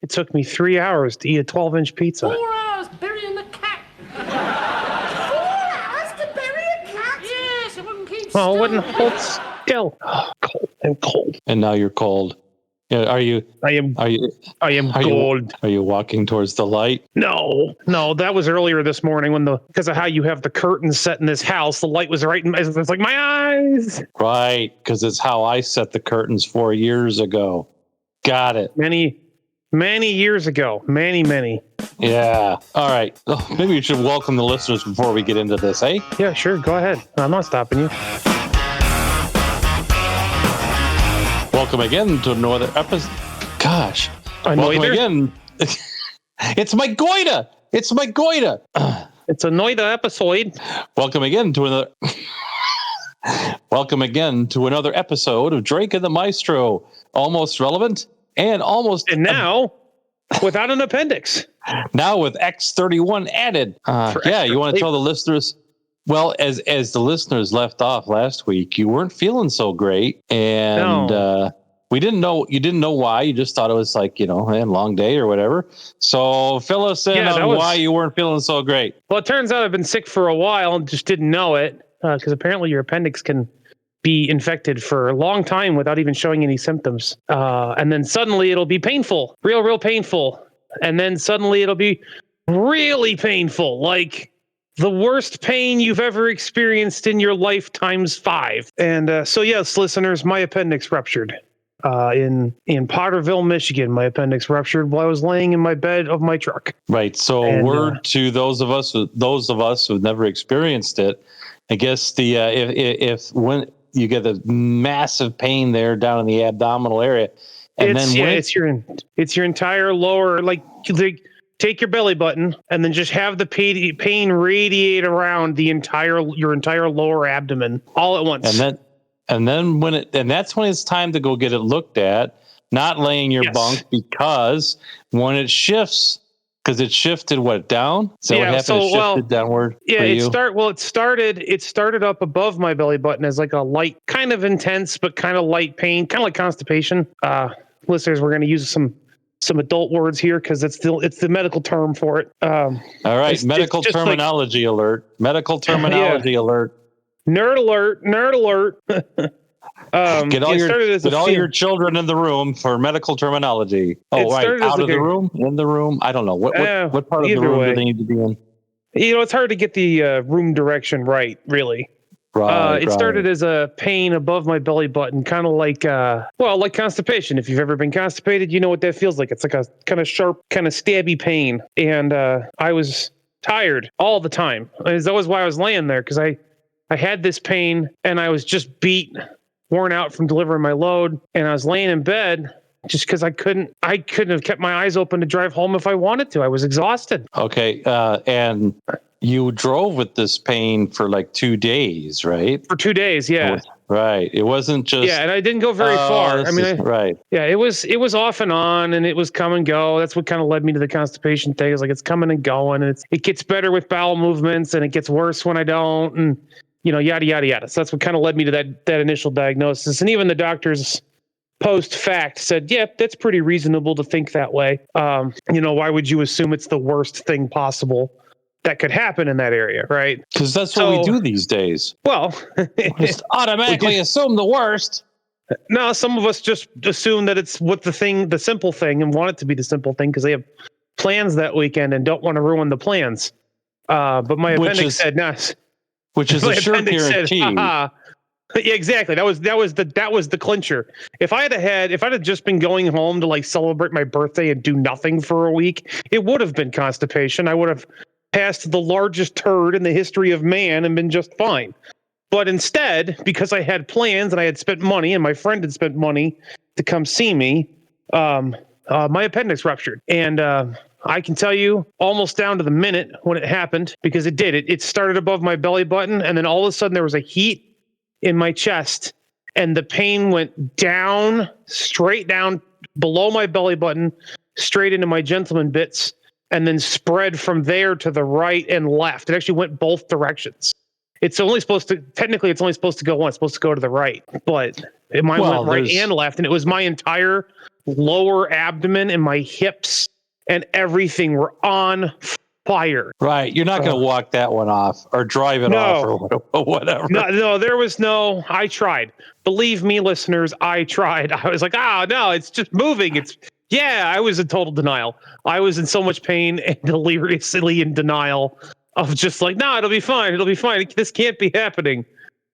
It took me 3 hours to eat a 12-inch pizza. 4 hours burying the cat. 4 hours to bury a cat? Yes, it wouldn't keep still. Oh, it wouldn't hold still. Oh, cold. I'm cold. And now you're cold. Yeah, are you? I am cold. Are you walking towards the light? No, that was earlier this morning because of how you have the curtains set in this house. The light was right in it's like my eyes. Right, because it's how I set the curtains 4 years ago. Got it. Many years ago. Many. Yeah. All right. Oh, maybe we should welcome the listeners before we get into this, eh? Yeah, sure. Go ahead. I'm not stopping you. Welcome again to another episode. Gosh. Welcome again. It's my goiter. It's a Noida episode. Welcome again to another episode of Drake and the Maestro. Almost relevant and now without an appendix. Now with X31 added. You want to tell the listeners? Well, as the listeners left off last week, you weren't feeling so great, and we didn't know. You didn't know why. You just thought it was like a long day or whatever. So fill us in on why you weren't feeling so great. Well, it turns out I've been sick for a while and just didn't know it because apparently your appendix can be infected for a long time without even showing any symptoms, and then suddenly it'll be painful, real painful, and then suddenly it'll be really painful, like the worst pain you've ever experienced in your life times 5. And so, yes, listeners, my appendix ruptured in Potterville, Michigan. My appendix ruptured while I was laying in my bed of my truck. Right. So, word to those of us who've never experienced it. I guess if when you get a massive pain there down in the abdominal area, and it's your entire lower take your belly button and then just have the pain radiate around your entire lower abdomen all at once. And then that's when it's time to go get it looked at, not laying your bunk, because when it shifts, because it shifted down? So what happened? It shifted downward. Yeah, for you? It started up above my belly button as like a light, kind of intense, but kind of light pain, kind of like constipation. Listeners, we're going to use some adult words here because it's the medical term for it. All right, medical terminology alert. Medical terminology alert. Nerd alert. Get all your children in the room for medical terminology. Oh, right, out of the room, in the room. I don't know what part of the room do they need to be in. It's hard to get the room direction right, really. It started as a pain above my belly button, kind of like constipation. If you've ever been constipated, you know what that feels like. It's like a kind of sharp, kind of stabby pain. And I was tired all the time. That was why I was laying there, because I had this pain and I was just worn out from delivering my load. And I was laying in bed just because I couldn't have kept my eyes open to drive home if I wanted to. I was exhausted. Okay. And you drove with this pain for like 2 days, right? For 2 days, yeah. Right. It wasn't just... Yeah, and I didn't go very far. Right. Yeah, it was off and on, and it was come and go. That's what kind of led me to the constipation thing. It's like it's coming and going, and it gets better with bowel movements, and it gets worse when I don't, and yada, yada, yada. So that's what kind of led me to that initial diagnosis. And even the doctors post-fact said, yeah, that's pretty reasonable to think that way. Why would you assume it's the worst thing possible that could happen in that area, right? Because that's what we do these days. Well, just automatically assume the worst. No, some of us just assume that it's the simple thing, and want it to be the simple thing because they have plans that weekend and don't want to ruin the plans. But my appendix said, no. Which is a sure guarantee. Yeah, exactly. That was the clincher. If I'd have just been going home to like celebrate my birthday and do nothing for a week, it would have been constipation. I would have passed the largest turd in the history of man and been just fine. But instead, because I had plans and I had spent money and my friend had spent money to come see me, my appendix ruptured. And I can tell you almost down to the minute when it happened, because it did. It started above my belly button, and then all of a sudden there was a heat in my chest, and the pain went down, straight down below my belly button, straight into my gentleman bits, and then spread from there to the right and left. It actually went both directions. It's only supposed to go one. It's supposed to go to the right, but Mine Well, went right there's- and left, and it was my entire lower abdomen and my hips and everything were on fire. Right. You're not going to walk that one off or drive it off or whatever. No, there was no. I tried. Believe me, listeners, I tried. I was like, no, it's just moving. I was in total denial. I was in so much pain and deliriously in denial of just like, no, it'll be fine. It'll be fine. This can't be happening.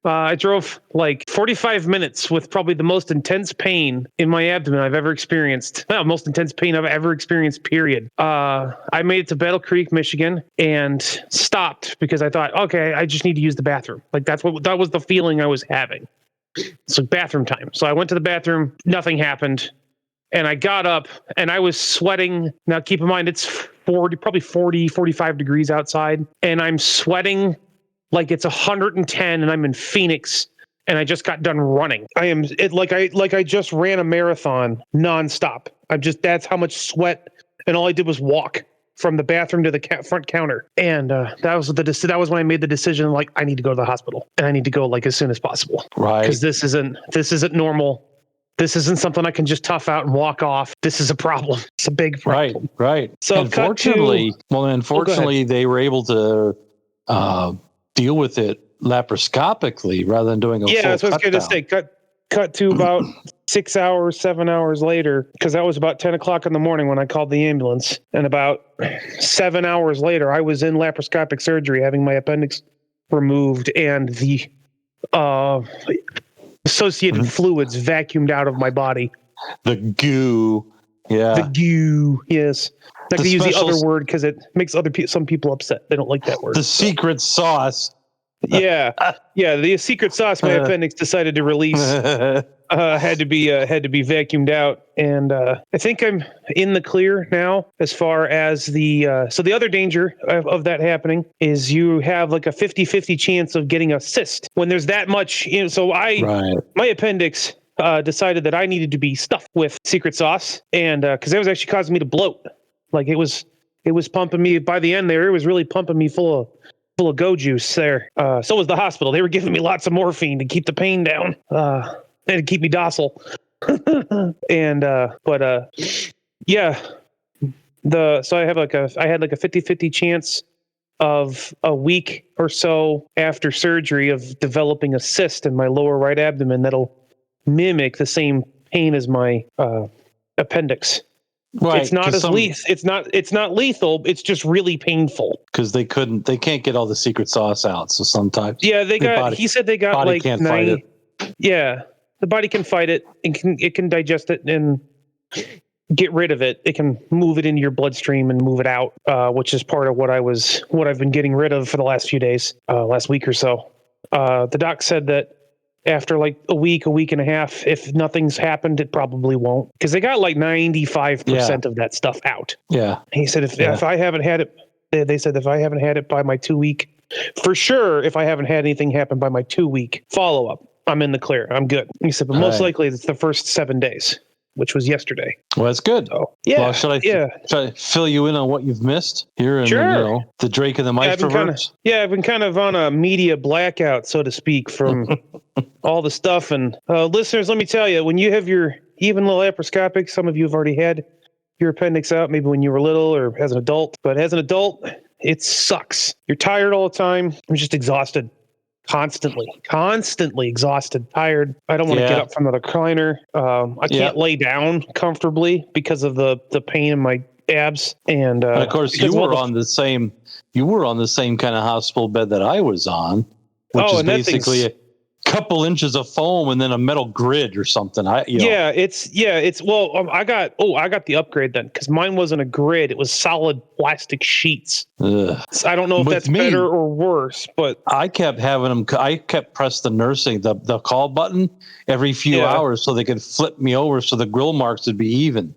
I drove like 45 minutes with probably the most intense pain in my abdomen I've ever experienced. No, most intense pain I've ever experienced, period. I made it to Battle Creek, Michigan, and stopped because I thought, okay, I just need to use the bathroom. Like that was the feeling I was having. So bathroom time. So I went to the bathroom, nothing happened. And I got up and I was sweating. Now keep in mind, it's 45 degrees outside, and I'm sweating like it's 110 and I'm in Phoenix and I just got done running. I just ran a marathon nonstop. That's how much sweat. And all I did was walk from the bathroom to the front counter. And that was when I made the decision, like, I need to go to the hospital and I need to go like as soon as possible. Right. Because this isn't normal. This isn't something I can just tough out and walk off. This is a problem. It's a big problem. Right. So unfortunately, they were able to deal with it laparoscopically rather than doing a full that's what I was going to say. Cut to about 7 hours later, because that was about 10 o'clock in the morning when I called the ambulance. And about 7 hours later, I was in laparoscopic surgery having my appendix removed and the associated fluids vacuumed out of my body. The goo. Yeah. The goo. Yes. Not going to use the other word because it makes some people upset. They don't like that word. The secret sauce. Yeah. The secret sauce my appendix decided to release had to be vacuumed out, and I think I'm in the clear now as far as the so the other danger of that happening is you have like a 50-50 chance of getting a cyst when there's that much. So my appendix decided that I needed to be stuffed with secret sauce, and because that was actually causing me to bloat. Like it was pumping me by the end there. It was really pumping me full of go juice there. So was the hospital. They were giving me lots of morphine to keep the pain down and to keep me docile. And so I had like a 50-50 chance of a week or so after surgery of developing a cyst in my lower right abdomen that'll mimic the same pain as my appendix. Right. It's not it's not lethal. It's just really painful. Because they can't get all the secret sauce out. So sometimes. Yeah, he said they got body like can't fight it. Yeah, the body can fight it and it can digest it and get rid of it. It can move it into your bloodstream and move it out, which is part of what I've been getting rid of for the last few days, last week or so. The doc said that after like a week and a half, if nothing's happened, it probably won't, because they got like 95% of that stuff out. Yeah. He said if I haven't had it, they said if I haven't had it by my 2 week, for sure, if I haven't had anything happen by my 2 week follow up, I'm in the clear. I'm good. He said, but most likely it's the first 7 days, which was yesterday. Well, that's good. So, yeah. Well, should I fill you in on what you've missed here in the Drake and the Maestro? I've been kind of on a media blackout, so to speak, from all the stuff. And listeners, let me tell you, when you have even laparoscopic, some of you have already had your appendix out, maybe when you were little or as an adult. But as an adult, it sucks. You're tired all the time. I'm just exhausted. Constantly exhausted, tired. I don't want to get up from the recliner. I can't lay down comfortably because of the pain in my abs. And of course, you were on the same kind of hospital bed that I was on, which is basically a couple inches of foam and then a metal grid or something. I got the upgrade then, because mine wasn't a grid; it was solid plastic sheets. So I don't know if that's better or worse, but I kept having them. I kept pressing the call button every few hours so they could flip me over so the grill marks would be even.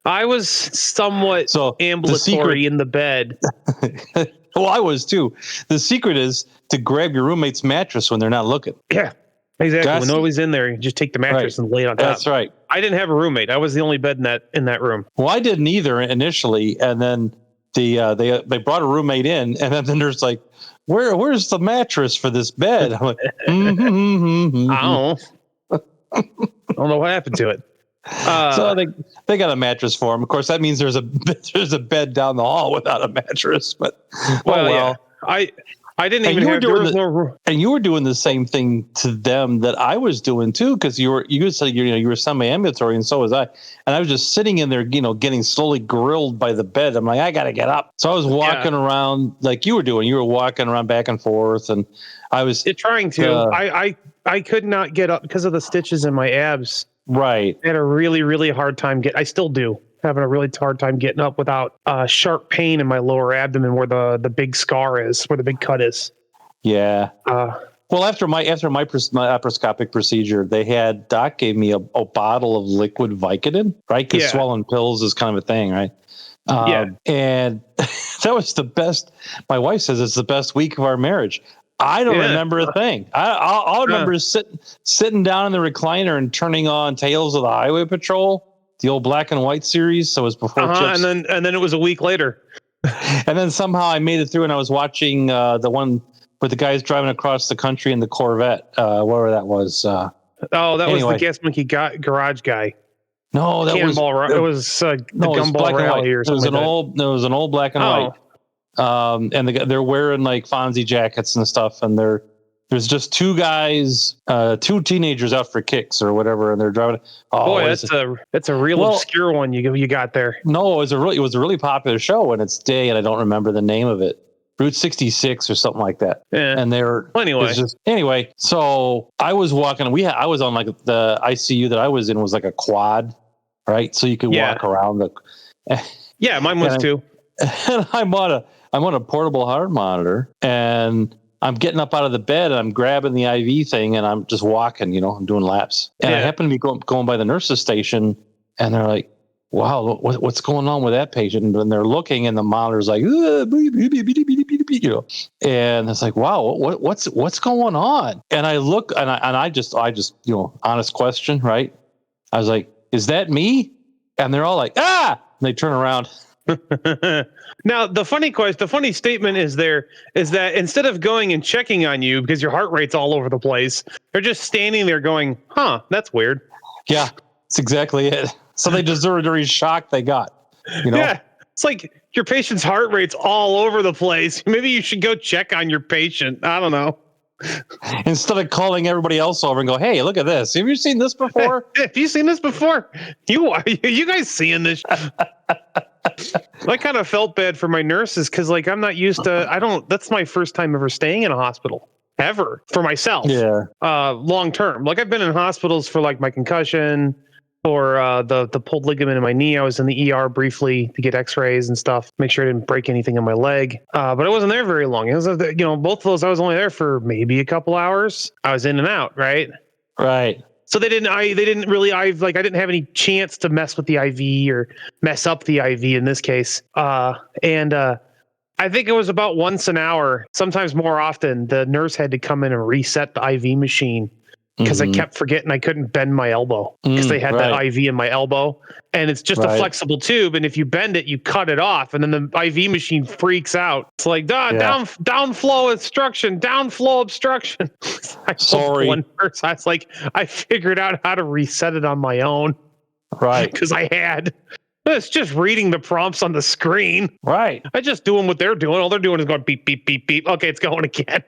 I was somewhat ambulatory in the bed. Well, I was too. The secret is to grab your roommate's mattress when they're not looking. Yeah, exactly. When nobody's in there, you just take the mattress and lay it on top. That's right. I didn't have a roommate. I was the only bed in that room. Well, I didn't either initially, and then they brought a roommate in, and then there's like, where's the mattress for this bed? I'm like, I don't know what happened to it. So they got a mattress for him. Of course, that means there's a bed down the hall without a mattress. But Yeah. I didn't even have. And you were doing the same thing to them that I was doing too, because you said you were semi-ambulatory, and so was I. And I was just sitting in there, getting slowly grilled by the bed. I'm like, I got to get up. So I was walking around like you were doing. You were walking around back and forth, and I was trying to. I could not get up because of the stitches in my abs. Right. I had a really, really hard time I still do, having a really hard time getting up without sharp pain in my lower abdomen where the big scar is, where the big cut is. Yeah. Well, after my laparoscopic procedure, Doc gave me a bottle of liquid Vicodin, right? Because swallowing pills is kind of a thing, right? And that was the best. My wife says it's the best week of our marriage. I don't remember a thing. I remember sitting down in the recliner and turning on Tales of the Highway Patrol, the old black and white series. So it was before Chips. And then it was a week later. And then somehow I made it through, and I was watching the one where the guy's driving across the country in the Corvette, whatever that was. Was the Gas Monkey Garage guy. No, that was it was the Gumball Rally or something. It was an old black and white. And they're wearing like Fonzie jackets and stuff, and there's just two guys, two teenagers out for kicks or whatever, and they're driving. That's a real obscure one you got there. No, it was a really popular show in its day, and I don't remember the name of it. Route 66 or something like that. Yeah. And anyway, so I was walking. I was on like the ICU that I was in was like a quad, right? So you could walk around Yeah, mine was too. And I'm on a portable heart monitor, and I'm getting up out of the bed, and I'm grabbing the IV thing, and I'm just walking, I'm doing laps. And I happen to be going by the nurse's station, and they're like, wow, what's going on with that patient? And they're looking, and the monitor's like, and it's like, wow, what's going on? And I look, and I just, honest question, right? I was like, is that me? And they're all like, ah! And they turn around. Now, the funny statement is that instead of going and checking on you because your heart rate's all over the place, they're just standing there going, huh, that's weird. Yeah, that's exactly it. So they deserve the shock they got. Yeah, it's like your patient's heart rate's all over the place. Maybe you should go check on your patient. I don't know. Instead of calling everybody else over and go, hey, look at this. Have you seen this before? Have you seen this before? You guys seeing this? I kind of felt bad for my nurses because I'm not used to, that's my first time ever staying in a hospital ever for myself. Yeah. Long term. I've been in hospitals for my concussion, for the pulled ligament in my knee. I was in the ER briefly to get x-rays and stuff, make sure I didn't break anything in my leg. But I wasn't there very long. It was, both of those, I was only there for maybe a couple hours. I was in and out. Right. Right. So I didn't have any chance to mess with the IV or mess up the IV in this case. I think it was about once an hour, sometimes more often, the nurse had to come in and reset the IV machine because I kept forgetting I couldn't bend my elbow because they had that IV in my elbow, and it's just a flexible tube. And if you bend it, you cut it off, and then the IV machine freaks out. It's like, downflow obstruction. Sorry. One nurse, I was like, I figured out how to reset it on my own. Right. Because I had. It's just reading the prompts on the screen. Right. I just doing what they're doing. All they're doing is going beep, beep, beep, beep. Okay, it's going again.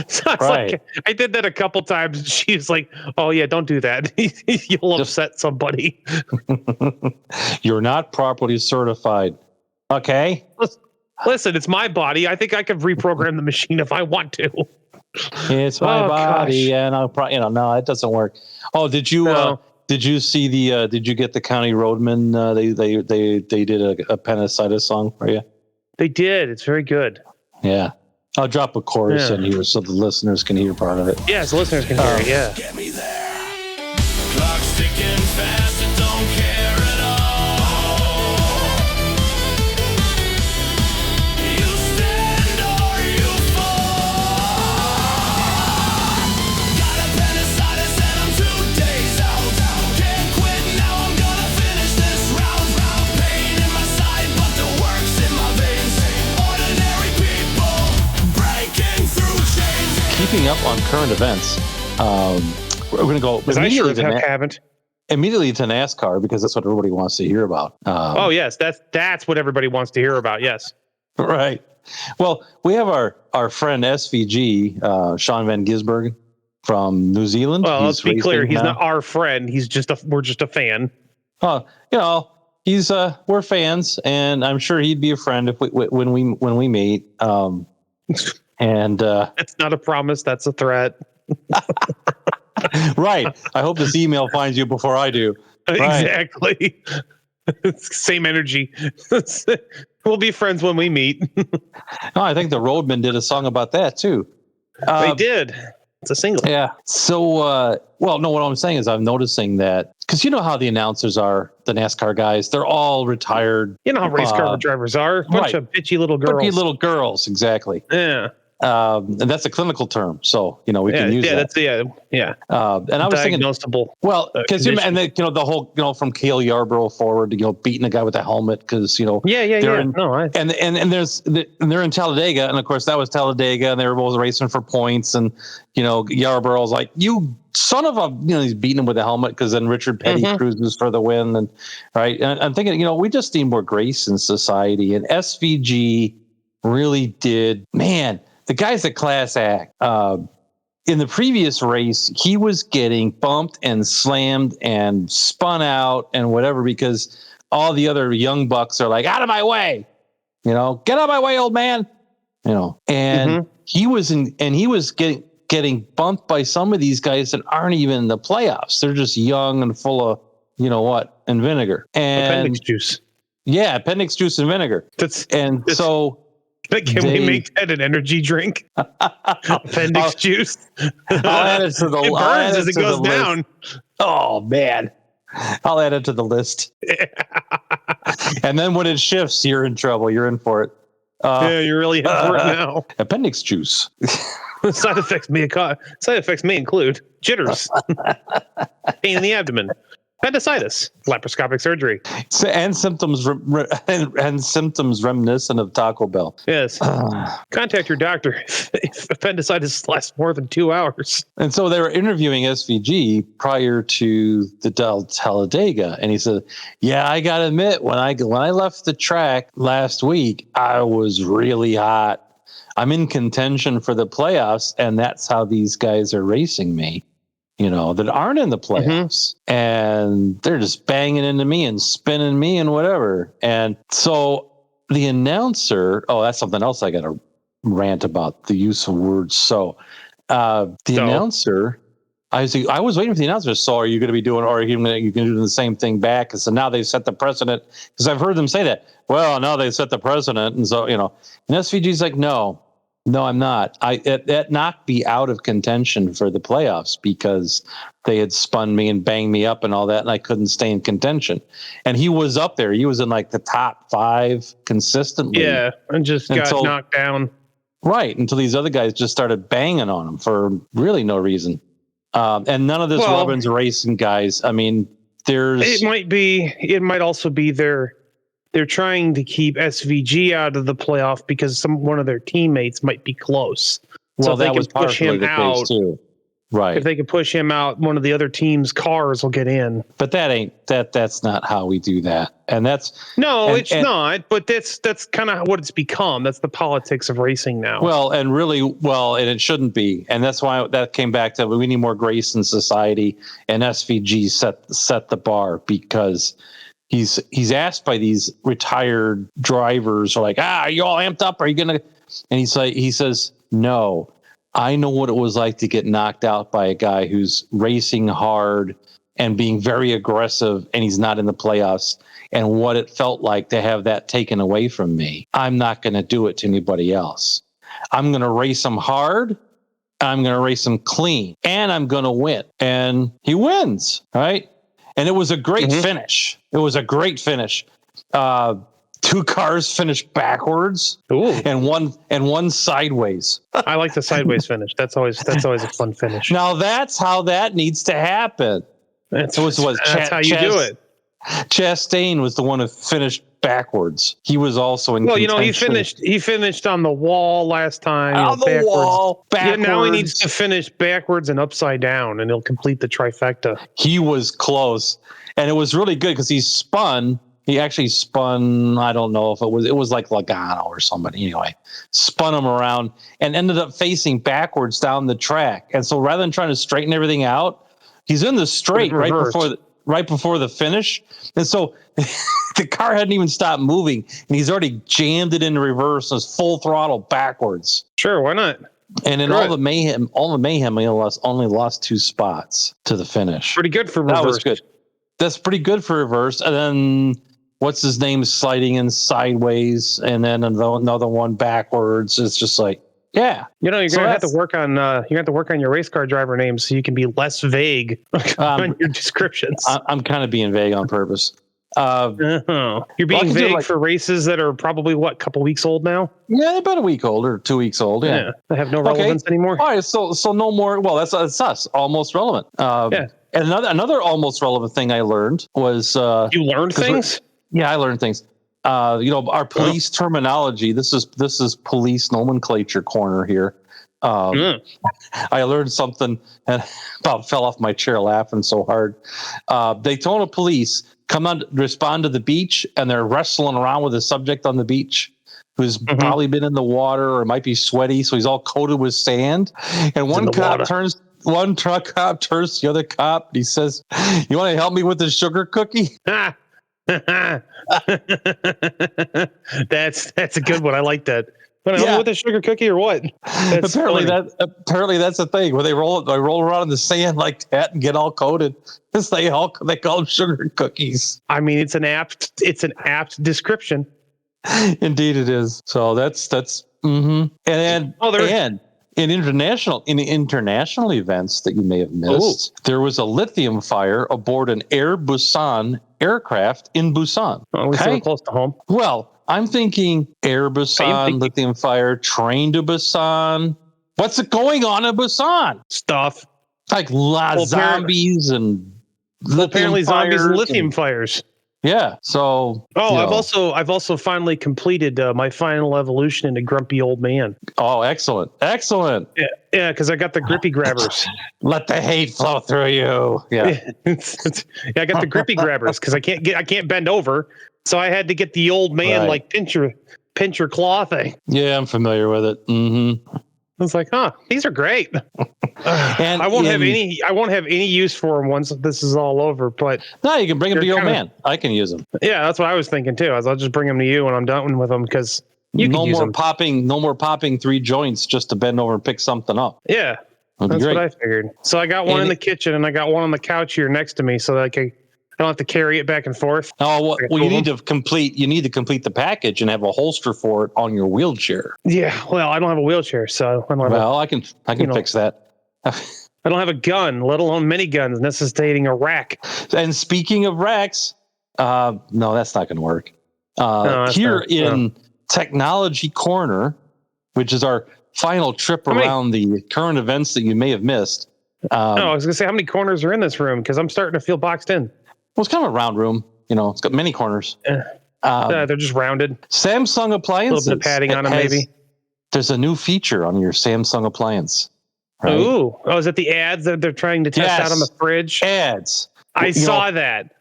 So I did that a couple times. She's like, oh yeah, don't do that. You'll upset somebody. You're not properly certified. Okay. Listen, it's my body. I think I could reprogram the machine if I want to. It's my body. Gosh. And I'll probably, no, it doesn't work. Oh, did you, did you see did you get the County Roadmen? They did a Appendicitis song for you. They did. It's very good. Yeah. I'll drop a chorus in here so the listeners can hear part of it. Yeah, so listeners can hear it, yeah. Get me there. Clock's ticking fast and don't care at all. You stand or you fall. Got appendicitis and I'm 2 days out. Can't quit now, I'm gonna finish this round. Pain in my side, but the work's in my veins. Ordinary people breaking up on current events. We're going to go immediately to NASCAR because that's what everybody wants to hear about. Oh yes, that's what everybody wants to hear about. Yes, right. Well, we have our friend SVG, Sean Van Gisbergen from New Zealand. Well, let's be clear, he's not our friend. We're just a fan. He's we're fans, and I'm sure he'd be a friend if when we meet. And that's not a promise. That's a threat. Right. I hope this email finds you before I do. Right. Exactly. Same energy. We'll be friends when we meet. I think the Roadmen did a song about that too. They did. It's a single. Yeah. So, what I'm saying is I'm noticing that because you know how the announcers are, the NASCAR guys, they're all retired. You know how race car drivers are. Bunch of bitchy little girls. Bitchy little girls. Exactly. Yeah. And that's a clinical term, so we can use that. And I was thinking, well, because the whole from Cale Yarborough forward, beating the guy with the helmet because they're in Talladega, and of course that was Talladega, and they were both racing for points, and Yarborough's like, you son of a, he's beating him with a helmet because then Richard Petty cruises for the win, and right, and I'm thinking, we just need more grace in society, and SVG really did, man. The guy's a class act. In the previous race, he was getting bumped and slammed and spun out and whatever because all the other young bucks are like, out of my way, get out of my way, old man, and he was getting bumped by some of these guys that aren't even in the playoffs. They're just young and full of, and vinegar and appendix juice. Yeah. Appendix juice and vinegar. Can we make that an energy drink? Appendix juice. I'll add it to the it burns as it goes down. Oh man, I'll add it to the list. And then when it shifts, you're in trouble. You're in for it. You're really in for it now. Appendix juice. Side effects may include jitters, pain in the abdomen, appendicitis, laparoscopic surgery, and symptoms reminiscent of Taco Bell. Yes. Contact your doctor if appendicitis lasts more than 2 hours. And so they were interviewing SVG prior to the Talladega, and he said, "Yeah, I gotta admit, when I left the track last week, I was really hot. I'm in contention for the playoffs, and that's how these guys are racing me." That aren't in the playoffs, and they're just banging into me and spinning me and whatever. And so the announcer, that's something else I got to rant about, the use of words. Announcer, I was waiting for the announcer. So are you going to be doing, or are you going to do the same thing back? And so now they've set the precedent, because I've heard them say that. Well, now they've set the precedent. And so, and SVG's like, no, I'm not. That knocked me out of contention for the playoffs because they had spun me and banged me up and all that, and I couldn't stay in contention. And he was up there. He was in like the top 5 consistently. Yeah, and just got knocked down. Right, until these other guys just started banging on him for really no reason. And none of this Robbins racing guys. I mean, it might also be they're trying to keep SVG out of the playoff because one of their teammates might be close. Well, that was partially the case too. Right. If they can push him out, one of the other team's cars will get in. But that's not how we do that. And that's it's not, but that's kind of what it's become. That's the politics of racing now. Well, and it shouldn't be. And that's why that came back to we need more grace in society, and SVG set the bar because he's asked by these retired drivers are like, are you all amped up? Are you gonna? And he says, no, I know what it was like to get knocked out by a guy who's racing hard and being very aggressive, and he's not in the playoffs, and what it felt like to have that taken away from me. I'm not going to do it to anybody else. I'm going to race him hard. I'm going to race him clean, and I'm going to win. And he wins, right? And it was a great finish. It was a great finish. 2 cars finished backwards. Ooh. and one sideways. I like the sideways finish. That's always a fun finish. Now that's how that needs to happen. That's how you do it. Chastain was the one who finished backwards. He was also in. Well, he contention. finished on the wall last time. On the backwards. wall, Yeah, now he backwards. needs to finish backwards and upside down, and he'll complete the trifecta. He was close, and it was really good because he spun. He actually spun. I don't know if it was like Logano or somebody. Anyway, spun him around and ended up facing backwards down the track. And so rather than trying to straighten everything out, he's in the straight right before the finish. And so the car hadn't even stopped moving, and he's already jammed it into reverse. And it's full throttle backwards. Sure, why not? And in all the mayhem, he only lost 2 spots to the finish. Pretty good for reverse. That was good. That's pretty good for reverse. And then what's his name sliding in sideways, and then another one backwards. It's just like, yeah. You're gonna have to work on your race car driver names so you can be less vague on your descriptions. I'm kind of being vague on purpose. You're being vague for races that are probably a couple weeks old now. Yeah, about a week old or 2 weeks old. Yeah, they have no relevance anymore. All right, so no more. Well, that's us, almost relevant. Yeah. And another almost relevant thing I learned was you learned things. Yeah, I learned things. Our police terminology. This is police nomenclature corner here. I learned something and about fell off my chair laughing so hard. Daytona police come on, respond to the beach, and they're wrestling around with a subject on the beach who's probably been in the water or might be sweaty, so he's all coated with sand. And one truck cop turns to the other cop, and he says, "You want to help me with this sugar cookie?" That's a good one. I like that. With a sugar cookie or what? Apparently that's the thing where they roll around in the sand like that and get all coated. They call them sugar cookies. I mean, it's an apt description. Indeed, it is. So that's and in international events that you may have missed, there was a lithium fire aboard an Air Busan aircraft in Busan. We're so close to home. Well, I'm thinking Air Busan, lithium fire, train to Busan. What's going on in Busan? Stuff. Like zombies and apparently zombies and lithium fires. Yeah. So I've also finally completed my final evolution into grumpy old man. Oh, excellent. Yeah, because I got the grippy grabbers. Let the hate flow through you. Yeah. I got the grippy grabbers because I can't bend over. So I had to get the old man like pincher claw thing. Yeah, I'm familiar with it. Mm-hmm. I was like, these are great. And I won't have any use for them once this is all over. But no, you can bring them to your old man. I can use them. Yeah, that's what I was thinking too. I'll just bring them to you when I'm done with them because no more popping 3 joints just to bend over and pick something up. Yeah, that's what I figured. So I got one in the kitchen and I got one on the couch here next to me, so that I don't have to carry it back and forth. Oh, well, you need to complete the package and have a holster for it on your wheelchair. Yeah, well, I don't have a wheelchair, so I don't have I can fix that. I don't have a gun, let alone many guns necessitating a rack. And speaking of racks, no, that's not going to work. Here in Technology Corner, which is our final trip around the current events that you may have missed. I was going to say, how many corners are in this room? Because I'm starting to feel boxed in. Well, it's kind of a round room. It's got many corners. They're just rounded. Samsung appliances. A little bit of padding on them, maybe. There's a new feature on your Samsung appliance. Right? Ooh. Oh, is it the ads that they're trying to test out on the fridge? Ads. I saw that.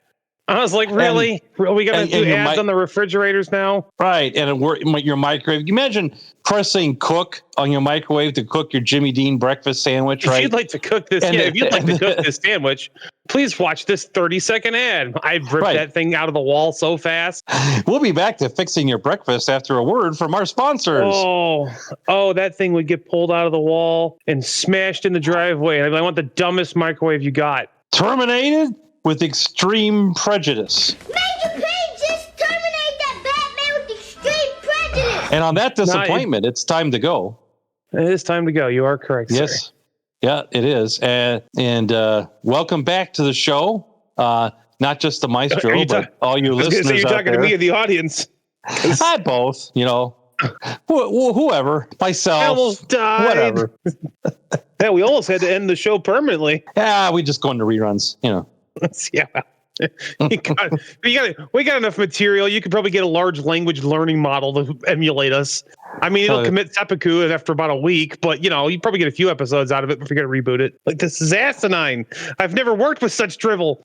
I was like, really? Are we going to do ads on the refrigerators now? Right. And your microwave. Imagine pressing cook on your microwave to cook your Jimmy Dean breakfast sandwich, right? If you'd like to cook this, if you'd like to cook this sandwich, please watch this 30-second ad. I ripped that thing out of the wall so fast. We'll be back to fixing your breakfast after a word from our sponsors. Oh, that thing would get pulled out of the wall and smashed in the driveway. And I want the dumbest microwave you got. Terminated with extreme prejudice. Major Payne just terminate that Batman with extreme prejudice. And on that disappointment, it's time to go. It is time to go. You are correct, yes. Sir. Yeah, it is. And welcome back to the show. Not just the maestro, but all you listeners out there. You're talking to me and the audience. I both, whoever, myself, I almost died. Whatever. Yeah, we almost had to end the show permanently. Yeah, we just go into reruns, Yeah. We got enough material. You could probably get a large language learning model to emulate us. I mean, it'll commit seppuku after about a week, but you probably get a few episodes out of it before you got to reboot it. Like, this is asinine. I've never worked with such drivel.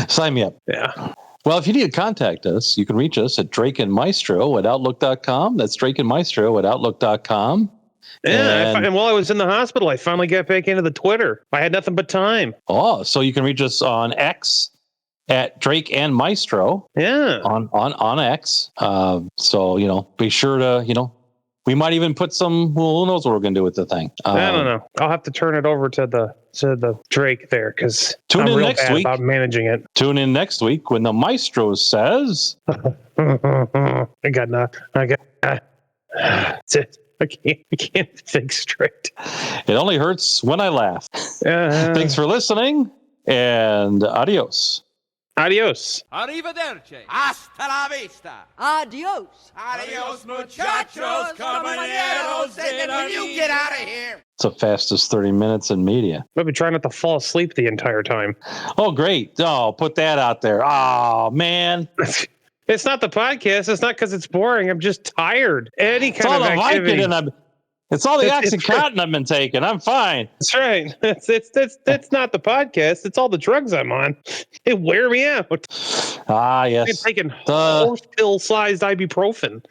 Sign me up. Yeah. Well, if you need to contact us, you can reach us at DrakeAndMaestro@outlook.com. That's DrakeAndMaestro@outlook.com. Yeah, and while I was in the hospital, I finally got back into the Twitter. I had nothing but time. Oh, so you can reach us on X at DrakeAndMaestro. Yeah. On X. So, be sure to, we might even put some, who knows what we're going to do with the thing. I don't know. I'll have to turn it over to the Drake there, because I'm real bad about managing it. Tune in next week when the Maestro says... I got nothing. That's it. I can't think straight. It only hurts when I laugh. Thanks for listening, and adios. Adios. Arrivederci. Hasta la vista. Adios. Adios, muchachos, caballeros. Will you get out of here? It's the fastest 30 minutes in media. I've been trying not to fall asleep the entire time. Oh, great. Oh, put that out there. Oh, man. It's not the podcast. It's not because it's boring. I'm just tired. Any kind of activity. It's all the OxyContin I've been taking. I'm fine. That's right. It's not the podcast. It's all the drugs I'm on. It wear me out. Ah, yes. I'm taking horse pill-sized ibuprofen.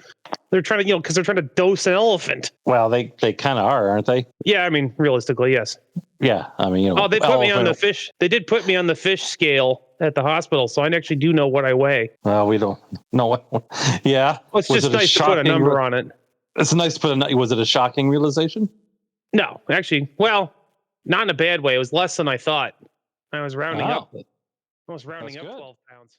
They're trying to, because they're trying to dose an elephant. Well, they kind of are, aren't they? Yeah, I mean, realistically, yes. Yeah, I mean, Oh, they put me on the fish. They did put me on the fish scale at the hospital, so I actually do know what I weigh. Well, we don't know what. Yeah. Well, it's just nice to put a number on it. It's nice to put was it a shocking realization? No, actually, well, not in a bad way. It was less than I thought. I was rounding up. I was rounding up 12 pounds.